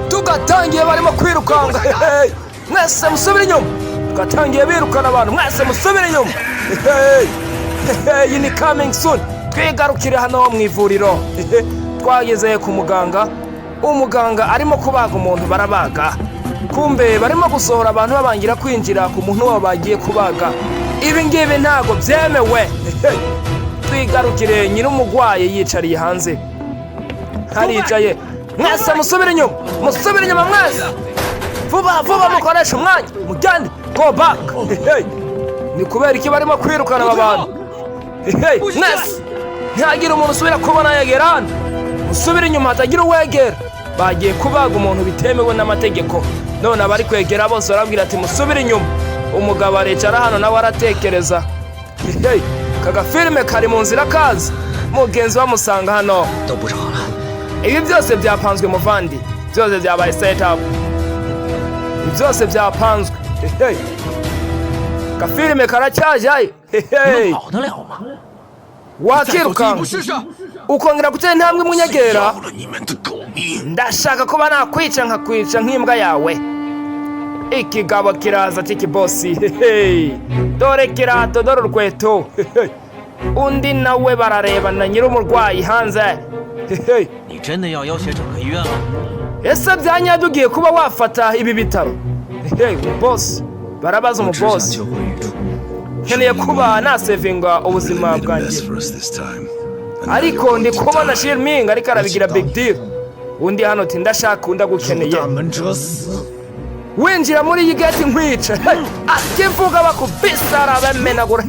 tugatangiye barimo kwirukanga mwese musubire inyuma tugatangiye birukana abantu mwese musubire inyuma iyi ni coming soon twigarukire hano mu ivuriro twageze ku muganga umuganga arimo kubaga umuntu barabaga kumbe barimo gusohora abantu babangira kwinjira ku muntu wabo bagiye kubaga ibi ngibi ntago byemewe twigarukire nyir'umugwayi yicariye hanze haricaye mwese musubire inyuma mwese vuba mukoresha umwanya mujyane go back ni kubera iki barimo kwirukana aba bantu mwese ntihagire umuntu usubira kubona yegera hano musubire inyuma hatagira uwegera bagiye kubaga umuntu bitemewe n'amategeko none abari kwegera bose barabwira ati musubire inyuma umugabo aricara hano nawe aratekereza kagafilime kari mu nzira kazi mugenzi bamusanga hano ibi byose byapanzwe muvandi byose byabaye set up byose byapanzwe kafilime karacyajaye wakirukanga ukongera gutera intambwe munyegera ndashaka kuba nakwica nkakwica nk'imbwa yawe ikigabo kiraza cy'ikibosi dore kirato dore urukweto undi nawe bararebana nyir'umurwayi hanze ese byanyadugiye kuba wafata ibi bitaro umubosi barabaza umubosi nkeneye kuba nasevinga ubuzima bwanjye ariko ndi kubona Shirming ariko arabigira big deal undi hano ati ndashaka undagukeneye winjira muri iyi gate nkwica akivuga bakubisara bamenagura